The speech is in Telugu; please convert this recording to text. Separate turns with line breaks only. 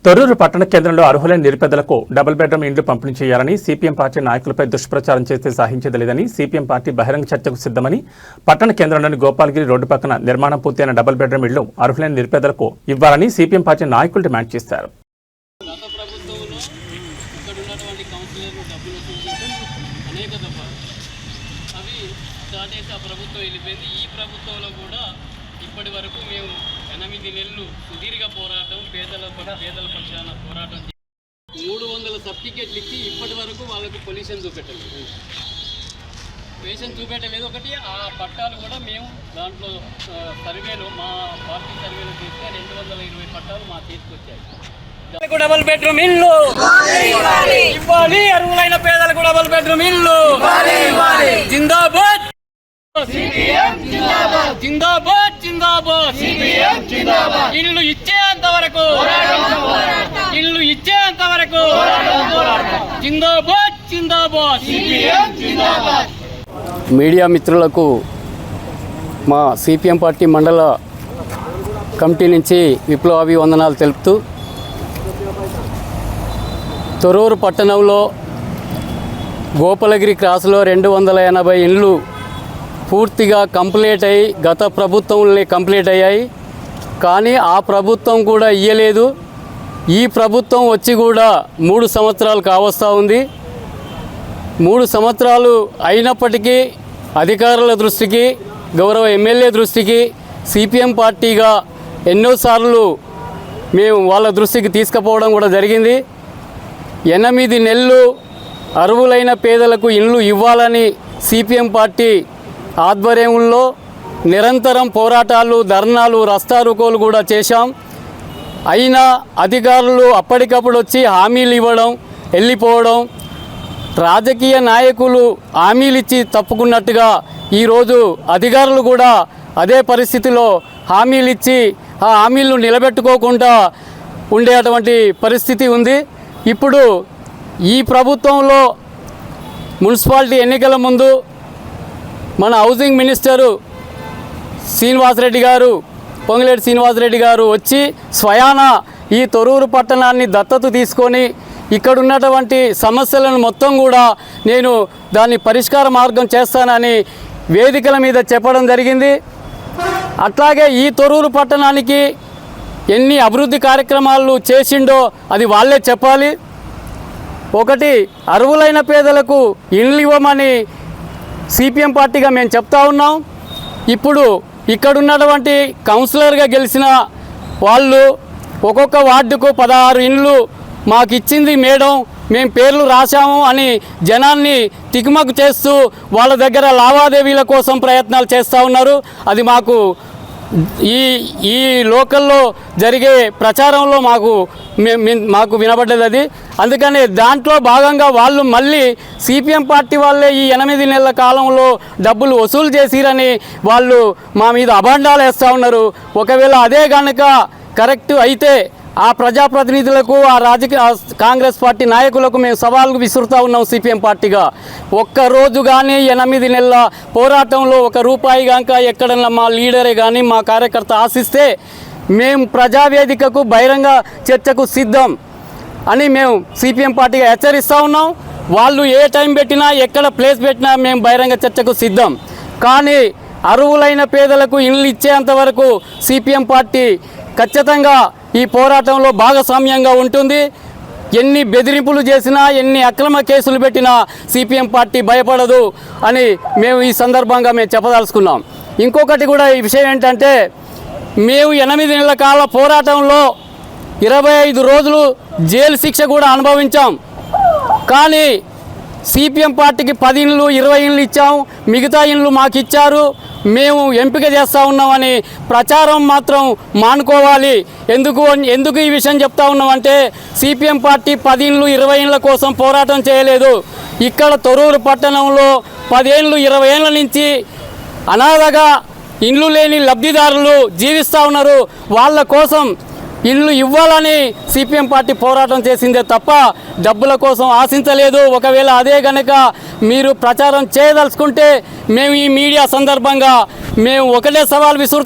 తొర్రూరు పట్టణ కేంద్రంలో అర్హులైన నిరుపేదలకు డబుల్ బెడ్రూమ్ ఇండ్లు పంపిణీ చేయాలని సిపిఎం పార్టీ నాయకులపై దుష్ప్రచారం చేస్తే సహించదలేదని సిపిఎం పార్టీ బహిరంగ చర్చకు సిద్ధమని పట్టణ కేంద్రంలోని గోపాలగిరి రోడ్డు పక్కన నిర్మాణం పూర్తయిన డబుల్ బెడ్రూమ్ ఇళ్లు అర్హులైన నిరుపేదలకు ఇవ్వాలని సిపిఎం పార్టీ నాయకులు డిమాండ్ చేశారు.
ఇప్పటి వరకు మేము 8 నెలలు సుదీర్ఘ పోరాటం పేదల పక్షాన పోరాటం 300 సర్టిఫికేట్లు ఇచ్చి ఇప్పటి వరకు వాళ్ళకు పొల్యూషన్ చూపెట్టలేదు. ఒకటి ఆ పట్టాలు కూడా మేము దాంట్లో సర్వేలో మా పార్టీ సర్వేలో చేస్తే 220 పట్టాలు మా చేతికి వచ్చాయి. డబుల్ బెడ్రూమ్ ఇల్లు ఇవ్వాలి, అర్హులైన పేదలకు డబుల్ బెడ్రూమ్ ఇల్లు జిందాబాద్ జిందాబాద్ జిందాబాద్ ఇల్లు ఇచ్చేంత వరకు జిందాబాద్ జిందాబాద్.
మీడియా మిత్రులకు మా సిపిఎం పార్టీ మండల కమిటీ నుంచి విప్లవాభివందనాలు తెలుపుతూ, తొర్రూరు పట్టణంలో గోపాలగిరి క్రాస్లో 280 ఇండ్లు పూర్తిగా కంప్లీట్ అయ్యి గత ప్రభుత్వంలో కంప్లీట్ అయ్యాయి. కానీ ఆ ప్రభుత్వం కూడా ఇయ్యలేదు. ఈ ప్రభుత్వం వచ్చి కూడా 3 సంవత్సరాలు కావస్తూ ఉంది. 3 సంవత్సరాలు అయినప్పటికీ అధికారుల దృష్టికి, గౌరవ ఎమ్మెల్యే దృష్టికి సిపిఎం పార్టీగా ఎన్నోసార్లు మేము వాళ్ళ దృష్టికి తీసుకుపోవడం కూడా జరిగింది. 8 నెలలు అర్హులైన పేదలకు ఇండ్లు ఇవ్వాలని సిపిఎం పార్టీ ఆధ్వర్యంలో నిరంతరం పోరాటాలు, ధర్నాలు, రస్తారోకోలు కూడా చేశాం. అయినా అధికారులు అప్పటికప్పుడు వచ్చి హామీలు ఇవ్వడం, వెళ్ళిపోవడం, రాజకీయ నాయకులు హామీలు ఇచ్చి తప్పుకున్నట్టుగా ఈరోజు అధికారులు కూడా అదే పరిస్థితిలో హామీలు ఇచ్చి ఆ హామీలను నిలబెట్టుకోకుండా ఉండేటువంటి పరిస్థితి ఉంది. ఇప్పుడు ఈ ప్రభుత్వంలో మున్సిపాలిటీ ఎన్నికల ముందు మన హౌసింగ్ మినిస్టరు శ్రీనివాసరెడ్డి గారు, పొంగులేటి శ్రీనివాసరెడ్డి గారు వచ్చి స్వయాన ఈ తొర్రూరు పట్టణాన్ని దత్తత తీసుకొని ఇక్కడ ఉన్నటువంటి సమస్యలను మొత్తం కూడా నేను దాన్ని పరిష్కార మార్గం చేస్తానని వేదికల మీద చెప్పడం జరిగింది. అట్లాగే ఈ తొర్రూరు పట్టణానికి ఎన్ని అభివృద్ధి కార్యక్రమాలు చేసిండో అది వాళ్ళే చెప్పాలి. ఒకటి, అర్హులైన పేదలకు ఇండ్లు ఇవ్వమని సిపిఎం పార్టీగా మేము చెప్తా ఉన్నాం. ఇప్పుడు ఇక్కడ ఉన్నటువంటి కౌన్సిలర్గా గెలిచిన వాళ్ళు ఒక్కొక్క వార్డుకు 16 ఇండ్లు మాకు ఇచ్చింది మేడం, మేము పేర్లు రాశాము అని జనాన్ని తికుమకు చేస్తూ వాళ్ళ దగ్గర లావాదేవీల కోసం ప్రయత్నాలు చేస్తూ ఉన్నారు. అది మాకు ఈ లోకల్లో జరిగే ప్రచారంలో మాకు వినబడ్డది అది. అందుకని దాంట్లో భాగంగా వాళ్ళు మళ్ళీ సిపిఎం పార్టీ వాళ్ళే ఈ 8 నెలల కాలంలో డబ్బులు వసూలు చేసిరని వాళ్ళు మా మీద అభాండాలు వేస్తూ ఉన్నారు. ఒకవేళ అదే కనుక కరెక్ట్ అయితే ఆ ప్రజాప్రతినిధులకు, ఆ కాంగ్రెస్ పార్టీ నాయకులకు మేము సవాళ్ళు విసురుతూ ఉన్నాం. సిపిఎం పార్టీగా ఒక్కరోజు కానీ 8 నెలల పోరాటంలో ₹1 కనుక ఎక్కడన్నా మా లీడరే కానీ మా కార్యకర్త ఆశిస్తే మేము ప్రజావేదికకు బహిరంగ చర్చకు సిద్ధం అని మేము సిపిఎం పార్టీగా హెచ్చరిస్తూ ఉన్నాం. వాళ్ళు ఏ టైం పెట్టినా, ఎక్కడ ప్లేస్ పెట్టినా మేము బహిరంగ చర్చకు సిద్ధం. కానీ అర్హులైన పేదలకు ఇండ్లు ఇచ్చేంత వరకు సిపిఎం పార్టీ ఖచ్చితంగా ఈ పోరాటంలో భాగస్వామ్యంగా ఉంటుంది. ఎన్ని బెదిరింపులు చేసినా, ఎన్ని అక్రమ కేసులు పెట్టినా సిపిఎం పార్టీ భయపడదు అని మేము ఈ సందర్భంగా చెప్పదలుచుకున్నాం. ఇంకొకటి కూడా ఈ విషయం ఏంటంటే, మేము 8 నెలల కాల పోరాటంలో 25 రోజులు జైలు శిక్ష కూడా అనుభవించాం. కానీ సిపిఎం పార్టీకి 10 ఇండ్లు, 20 ఇండ్లు ఇచ్చాం, మిగతా ఇండ్లు మాకు ఇచ్చారు, మేము ఎంపిక చేస్తూ ఉన్నామని ప్రచారం మాత్రం మానుకోవాలి. ఎందుకు ఈ విషయం చెప్తా ఉన్నామంటే, సిపిఎం పార్టీ 10 ఇండ్లు, 20 ఇండ్ల కోసం పోరాటం చేయలేదు. ఇక్కడ తొర్రూరు పట్టణంలో 10 ఏళ్ళు, 20 ఏళ్ళ నుంచి అనాథగా ఇండ్లు లేని లబ్ధిదారులు జీవిస్తూ ఉన్నారు. వాళ్ళ కోసం ఇల్లు ఇవ్వాలని సిపిఎం పార్టీ పోరాటం చేసిందే తప్ప డబ్బుల కోసం ఆశించలేదు. ఒకవేళ అదే గనక మీరు ప్రచారం చేయదలుచుకుంటే మేము ఈ మీడియా సందర్భంగా మేము ఒకటే సవాల్ విసురుతాం.